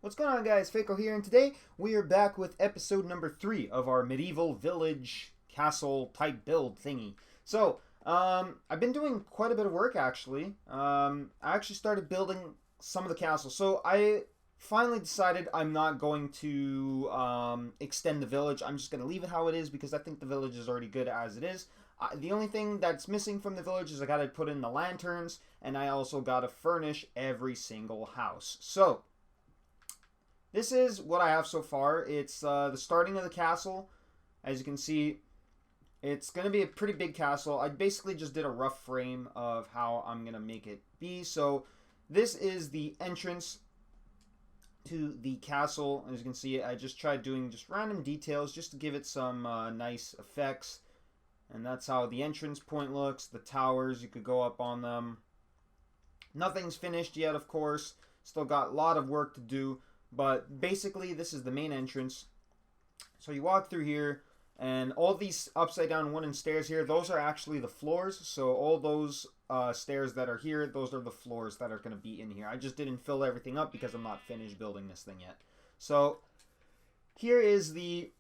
What's going on, guys? Faco here, and today we are back with episode number 3 of our medieval village castle type build thingy. So, I've been doing quite a bit of work actually. I actually started building some of the castles. So I finally decided I'm not going to extend the village. I'm just going to leave it how it is because I think the village is already good as it is. The only thing that's missing from the village is I got to put in the lanterns, and I also got to furnish every single house. So this is what I have so far. It's the starting of the castle. As you can see, it's going to be a pretty big castle. I basically just did a rough frame of how I'm going to make it be. So this is the entrance to the castle. As you can see, I just tried doing just random details just to give it some nice effects. And that's how the entrance point looks. The towers, you could go up on them. Nothing's finished yet, of course. Still got a lot of work to do. But basically, this is the main entrance. So you walk through here, and all these upside down wooden stairs here, those are actually the floors. So all those stairs that are here, those are the floors that are going to be in here. I just didn't fill everything up because I'm not finished building this thing yet. So here is the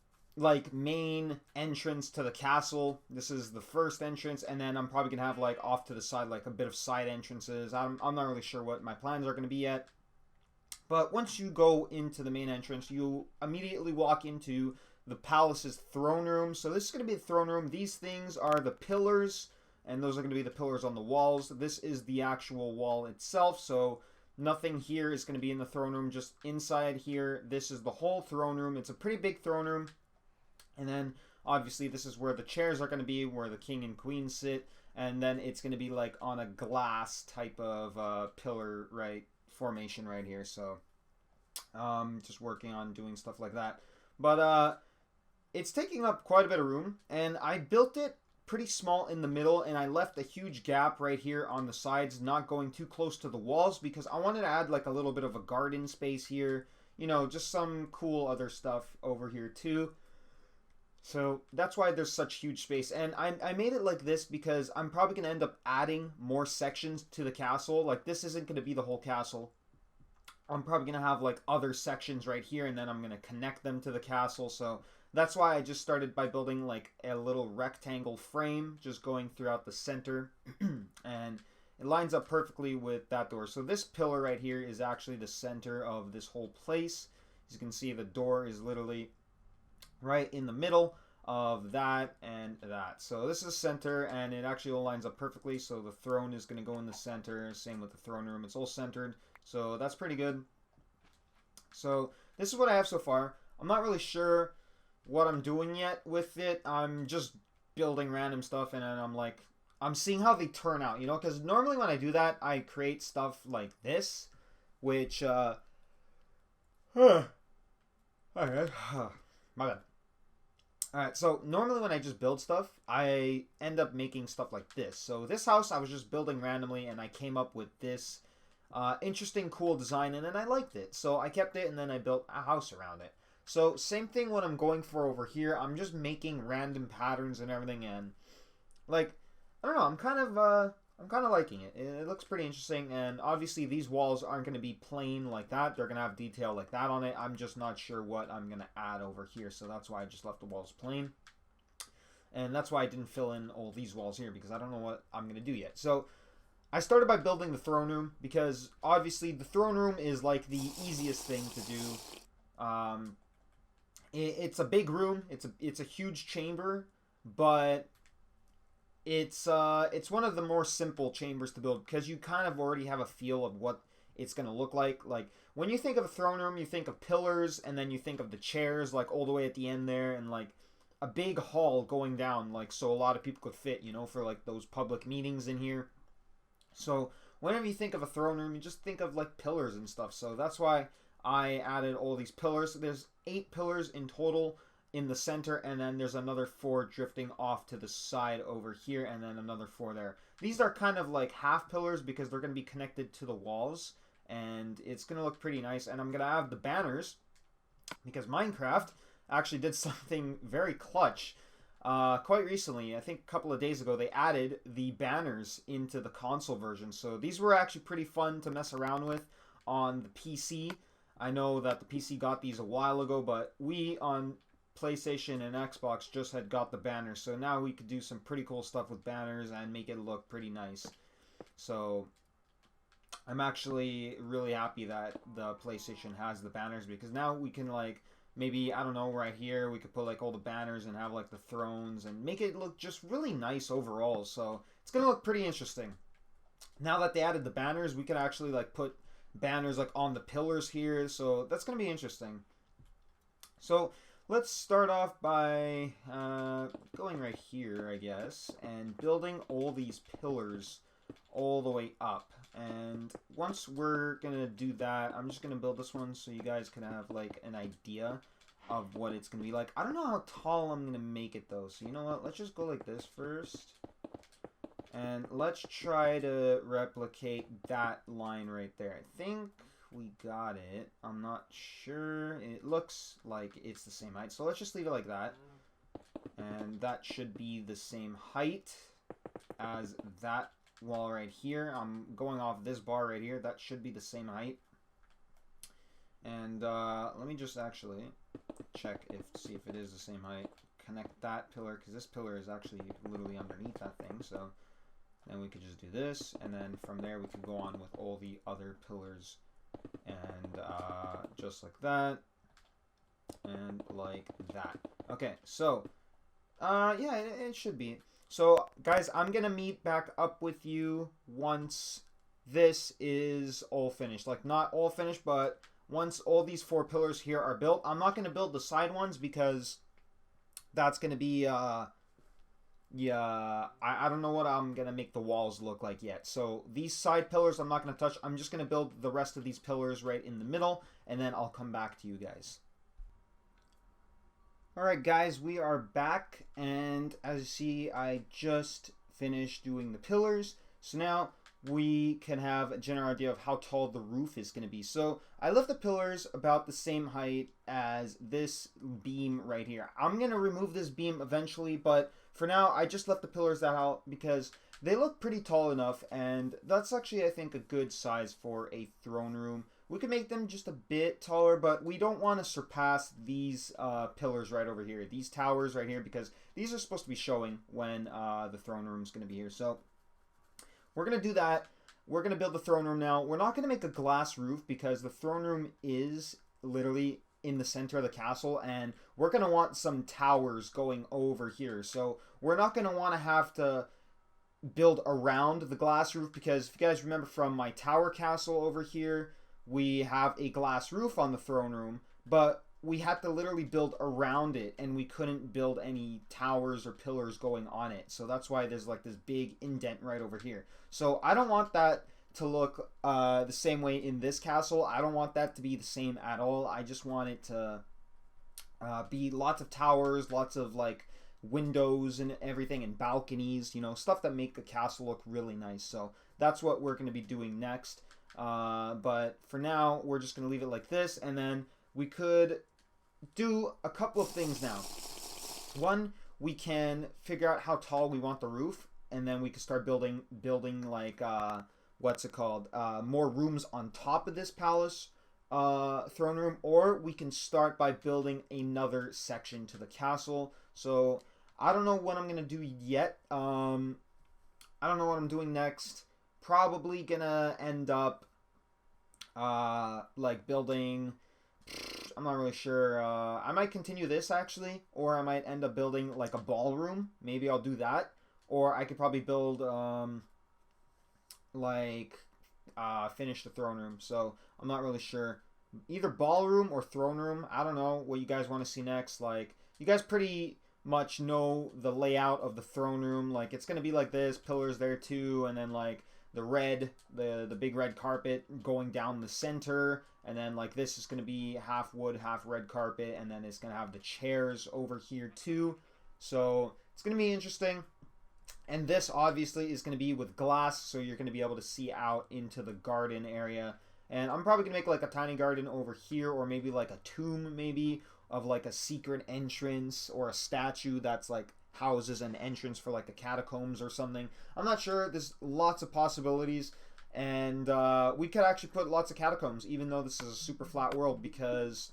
main entrance to the castle. This is the first entrance, and then I'm probably going to have off to the side a bit of side entrances. I'm not really sure what my plans are going to be yet. But once you go into the main entrance, you immediately walk into the palace's throne room. So this is going to be the throne room. These things are the pillars, and those are going to be the pillars on the walls. This is the actual wall itself, so nothing here is going to be in the throne room. Just inside here, this is the whole throne room. It's a pretty big throne room. And then, obviously, this is where the chairs are going to be, where the king and queen sit. And then it's going to be on a glass type of pillar, formation right here. So just working on doing stuff like that, but it's taking up quite a bit of room, and I built it pretty small in the middle, and I left a huge gap right here on the sides, not going too close to the walls, because I wanted to add a little bit of a garden space here, just some cool other stuff over here too. So that's why there's such huge space. And I made it like this because I'm probably going to end up adding more sections to the castle. This isn't going to be the whole castle. I'm probably going to have other sections right here, and then I'm going to connect them to the castle. So that's why I just started by building a little rectangle frame just going throughout the center. And it lines up perfectly with that door. So this pillar right here is actually the center of this whole place. As you can see, the door is literally right in the middle of that and that. So this is center, and it actually all lines up perfectly. So the throne is going to go in the center. Same with the throne room. It's all centered. So that's pretty good. So this is what I have so far. I'm not really sure what I'm doing yet with it. I'm just building random stuff, and then I'm seeing how they turn out, because normally when I do that, I create stuff like this, which, my bad. Alright, so normally when I just build stuff, I end up making stuff like this. So this house I was just building randomly, and I came up with this interesting, cool design, and then I liked it. So I kept it, and then I built a house around it. So same thing what I'm going for over here. I'm just making random patterns and everything, and I don't know, I'm kind of liking it. It looks pretty interesting, and obviously these walls aren't going to be plain like that. They're going to have detail like that on it. I'm just not sure what I'm going to add over here, so that's why I just left the walls plain. And that's why I didn't fill in all these walls here, because I don't know what I'm going to do yet. So I started by building the throne room, because obviously the throne room is the easiest thing to do. It's a big room. It's a huge chamber, but it's one of the more simple chambers to build, because you kind of already have a feel of what it's going to look like. When you think of a throne room, you think of pillars, and then you think of the chairs all the way at the end there, and a big hall going down, so a lot of people could fit, for those public meetings in here. So whenever you think of a throne room, you just think of pillars and stuff. So that's why I added all these pillars. There's 8 pillars in total in the center, and then there's another 4 drifting off to the side over here, and then another 4 there. These are kind of half pillars because they're going to be connected to the walls, and it's going to look pretty nice. And I'm going to have the banners, because Minecraft actually did something very clutch. Quite recently, I think a couple of days ago, they added the banners into the console version. So these were actually pretty fun to mess around with on the PC. I know that the PC got these a while ago, but we on PlayStation and Xbox just had got the banners, so now we could do some pretty cool stuff with banners and make it look pretty nice. So I'm actually really happy that the PlayStation has the banners, because now we can, like, maybe, I don't know, right here we could put like all the banners and have like the thrones and make it look just really nice overall. So it's gonna look pretty interesting. Now that they added the banners, we could actually like put banners like on the pillars here, so that's gonna be interesting. So let's start off by going right here, I guess, and building all these pillars all the way up. And once we're gonna do that, I'm just gonna build this one so you guys can have like an idea of what it's gonna be like. I don't know how tall I'm gonna make it though, so you know what, let's just go like this first, and let's try to replicate that line right there. I think we got it. I'm not sure. It looks like it's the same height, so let's just leave it like that, and that should be the same height as that wall right here. I'm going off this bar right here. That should be the same height. And let me just actually check see if it is the same height. Connect that pillar, because this pillar is actually literally underneath that thing. So then we could just do this, and then from there we could go on with all the other pillars, and just like that, and like that. Okay, so yeah, it should be. So, guys, I'm going to meet back up with you once this is all finished. Like, not all finished, but once all these 4 pillars here are built. I'm not going to build the side ones because that's going to be, yeah, I don't know what I'm going to make the walls look like yet. So, these side pillars I'm not going to touch. I'm just going to build the rest of these pillars right in the middle, and then I'll come back to you guys. Alright guys, we are back, and as you see, I just finished doing the pillars, so now we can have a general idea of how tall the roof is going to be. So I left the pillars about the same height as this beam right here. I'm going to remove this beam eventually, but for now I just left the pillars that out because they look pretty tall enough, and that's actually, I think, a good size for a throne room. We could make them just a bit taller, but we don't want to surpass these pillars right over here, these towers right here, because these are supposed to be showing when the throne room is going to be here. So we're going to do that. We're going to build the throne room now. We're not going to make a glass roof because the throne room is literally in the center of the castle, and we're going to want some towers going over here. So we're not going to want to have to build around the glass roof, because if you guys remember from my tower castle over here, we have a glass roof on the throne room, but we had to literally build around it, and we couldn't build any towers or pillars going on it. So that's why there's like this big indent right over here. So I don't want that to look the same way in this castle. I don't want that to be the same at all. I just want it to be lots of towers, lots of like windows and everything, and balconies, you know, stuff that make the castle look really nice. So that's what we're going to be doing next. But for now, we're just going to leave it like this, and then we could do a couple of things now. One, we can figure out how tall we want the roof, and then we can start building like, what's it called, more rooms on top of this palace throne room, or we can start by building another section to the castle. So I don't know what I'm going to do yet. I don't know what I'm doing next. Probably gonna end up like building, I'm not really sure, I might continue this actually, or I might end up building like a ballroom. Maybe I'll do that, or I could probably build finish the throne room. So I'm not really sure, either ballroom or throne room. I don't know what you guys want to see next. Like, you guys pretty much know the layout of the throne room. Like, it's gonna be like this, pillars there too, and then like the big red carpet going down the center, and then like this is going to be half wood, half red carpet, and then it's going to have the chairs over here too. So it's going to be interesting. And this obviously is going to be with glass, so you're going to be able to see out into the garden area. And I'm probably going to make like a tiny garden over here, or maybe like a tomb maybe of like a secret entrance, or a statue that's like houses an entrance for like the catacombs or something. I'm not sure. There's lots of possibilities, And we could actually put lots of catacombs, even though this is a super flat world, because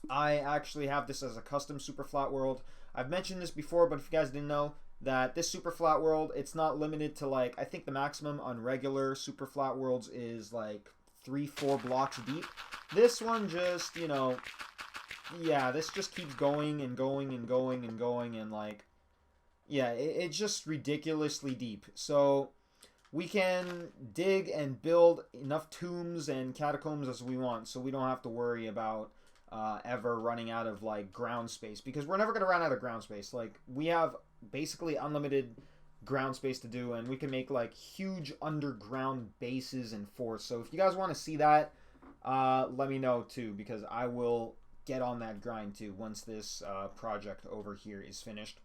I actually have this as a custom super flat world. I've mentioned this before, but if you guys didn't know, that this super flat world, it's not limited to, like, I think the maximum on regular super flat worlds is like 3-4 blocks deep. This one just, you know, yeah, this just keeps going and going and going and going, and like, yeah, it's just ridiculously deep. So we can dig and build enough tombs and catacombs as we want, so we don't have to worry about ever running out of like ground space, because we're never going to run out of ground space. Like, we have basically unlimited ground space to do, and we can make like huge underground bases and forts. So if you guys want to see that, let me know too, because I will get on that grind too once this project over here is finished.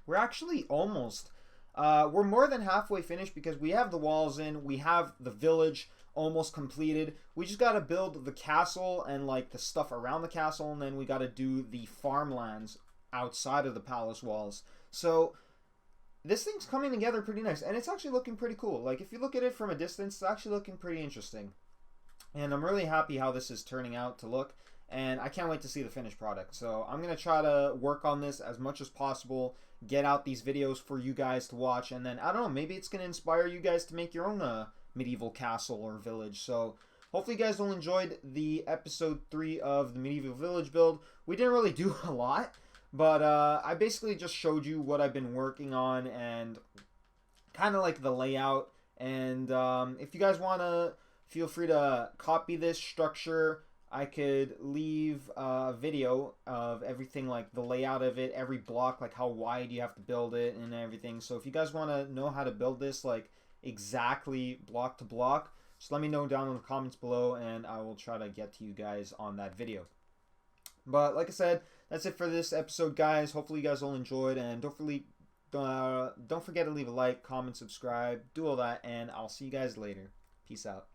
We're actually almost we're more than halfway finished, because we have the walls in, we have the village almost completed. We just got to build the castle and like the stuff around the castle, and then we got to do the farmlands outside of the palace walls. So this thing's coming together pretty nice, and it's actually looking pretty cool. Like, if you look at it from a distance, it's actually looking pretty interesting. And I'm really happy how this is turning out to look, and I can't wait to see the finished product. So I'm going to try to work on this as much as possible, get out these videos for you guys to watch, and then, I don't know, maybe it's going to inspire you guys to make your own medieval castle or village. So hopefully you guys all enjoyed the episode 3 of the medieval village build. We didn't really do a lot, but I basically just showed you what I've been working on and kind of like the layout. And if you guys want to, feel free to copy this structure. I could leave a video of everything, like the layout of it, every block, like how wide you have to build it and everything. So if you guys want to know how to build this like exactly block to block, just let me know down in the comments below, and I will try to get to you guys on that video. But like I said, that's it for this episode, guys. Hopefully you guys all enjoyed, and don't forget to leave a like, comment, subscribe, do all that, and I'll see you guys later. Peace out.